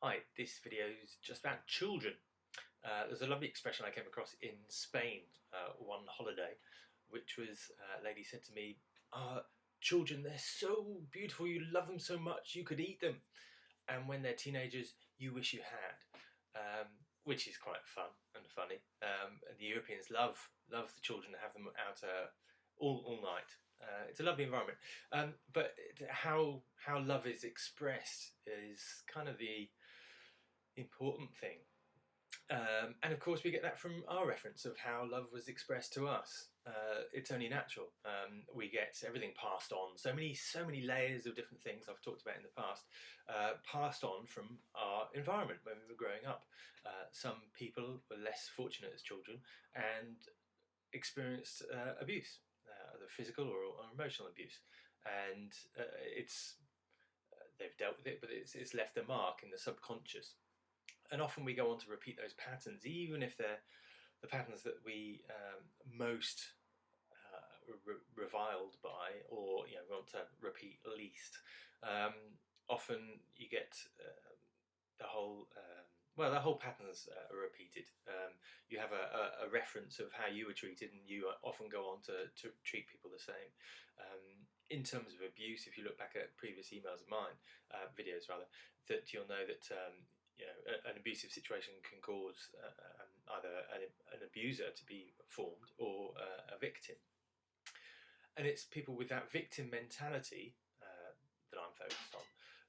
Hi, this video is just about children. There's a lovely expression I came across in Spain one holiday, which was a lady said to me, children, they're so beautiful, you love them so much, you could eat them. And when they're teenagers, you wish you had. Which is quite fun and funny. And the Europeans love the children and have them out all night. It's a lovely environment, but how love is expressed is kind of the important thing. And of course we get that from our reference of how love was expressed to us. It's only natural. We get everything passed on, so many layers of different things I've talked about in the past, passed on from our environment when we were growing up. Some people were less fortunate as children and experienced abuse, either physical or emotional abuse, and they've dealt with it, but it's left a mark in the subconscious. And often we go on to repeat those patterns, even if they're the patterns that we most reviled by, or want to repeat least. Often you get the whole patterns are repeated. You have a reference of how you were treated, and you often go on to treat people the same. In terms of abuse, if you look back at previous emails of mine, videos rather, that you'll know that an abusive situation can cause either an abuser to be formed or a victim. And it's people with that victim mentality that I'm focused on.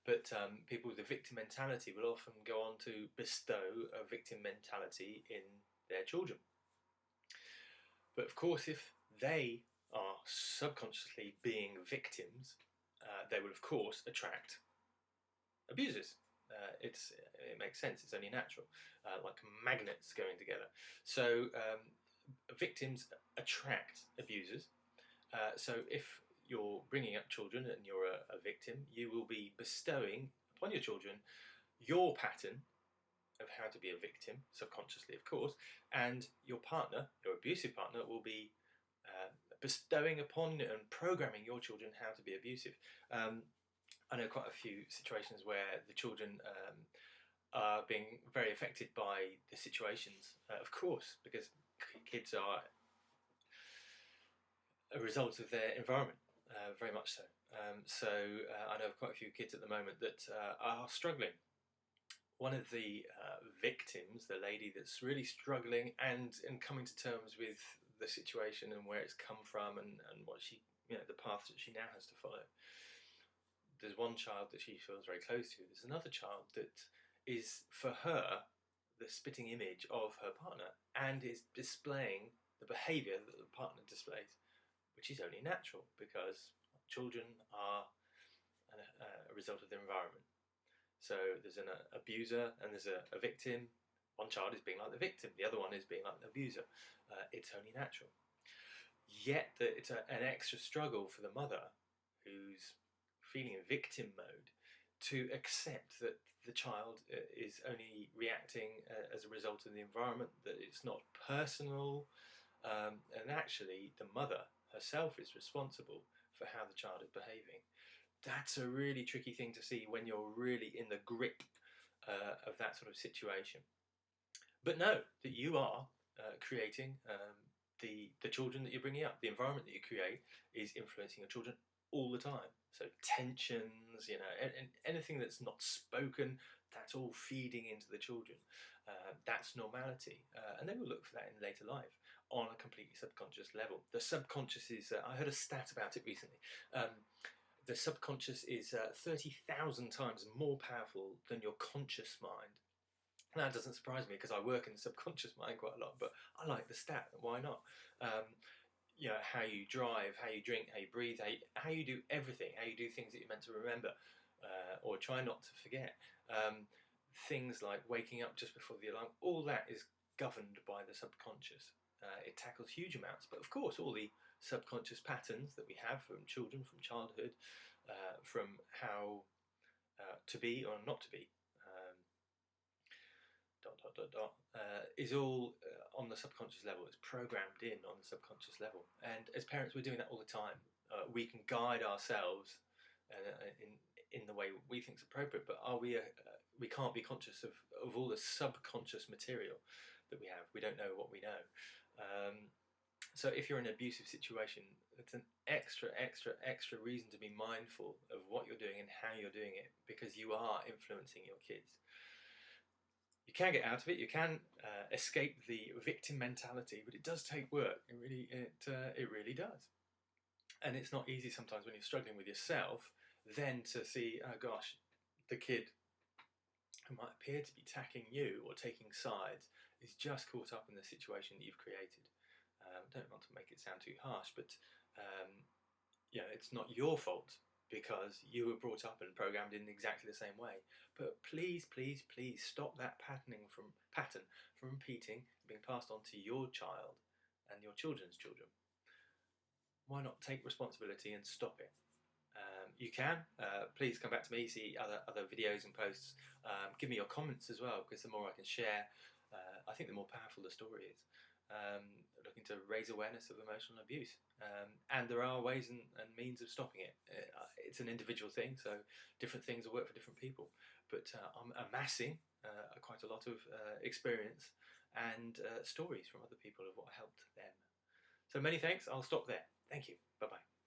But people with the victim mentality will often go on to bestow a victim mentality in their children. But of course, if they are subconsciously being victims, they will of course attract abusers. It makes sense, it's only natural, like magnets going together. So victims attract abusers. So if you're bringing up children and you're a victim, you will be bestowing upon your children your pattern of how to be a victim, subconsciously of course, and your partner, your abusive partner, will be bestowing upon and programming your children how to be abusive. I know quite a few situations where the children are being very affected by the situations, of course, because kids are a result of their environment, very much so. I know quite a few kids at the moment that are struggling. One of the victims, the lady that's really struggling and coming to terms with the situation and where it's come from and what she, the path that she now has to follow. There's one child that she feels very close to. There's another child that is, for her, the spitting image of her partner and is displaying the behaviour that the partner displays, which is only natural because children are a result of their environment. So there's an abuser and there's a victim. One child is being like the victim, the other one is being like the abuser. It's only natural. Yet it's an extra struggle for the mother who's feeling in victim mode to accept that the child is only reacting as a result of the environment, that it's not personal, and actually the mother herself is responsible for how the child is behaving. That's a really tricky thing to see when you're really in the grip of that sort of situation. But know that you are creating the children that you're bringing up. The environment that you create is influencing your children all the time. So tensions, and anything that's not spoken, that's all feeding into the children. That's normality. And they will look for that in later life on a completely subconscious level. The subconscious is, I heard a stat about it recently, the subconscious is 30,000 times more powerful than your conscious mind. And that doesn't surprise me because I work in the subconscious mind quite a lot, but I like the stat, why not? How you drive, how you drink, how you breathe, how you do everything, how you do things that you're meant to remember or try not to forget. Things like waking up just before the alarm, all that is governed by the subconscious. It tackles huge amounts, but of course all the subconscious patterns that we have from children, from childhood, from how to be or not to be, is all on the subconscious level. It's programmed in on the subconscious level, and as parents we're doing that all the time. We can guide ourselves in the way we think is appropriate, but are we we can't be conscious of all the subconscious material that we have. We don't know what we know. So if you're in an abusive situation, it's an extra reason to be mindful of what you're doing and how you're doing it, because you are influencing your kids. You can get out of it. You can escape the victim mentality, but it does take work. It really does. And it's not easy sometimes when you're struggling with yourself, then to see, oh gosh, the kid who might appear to be attacking you or taking sides is just caught up in the situation that you've created. I don't want to make it sound too harsh, but it's not your fault because you were brought up and programmed in exactly the same way. But please, please, please stop that pattern from repeating, being passed on to your child and your children's children. Why not take responsibility and stop it? You can. Please come back to me, see other videos and posts. Give me your comments as well, because the more I can share, I think the more powerful the story is. Looking to raise awareness of emotional abuse, and there are ways and means of stopping it. It's an individual thing, so different things will work for different people, but I'm amassing quite a lot of experience and stories from other people of what helped them. So many thanks. I'll stop there. Thank you. Bye bye.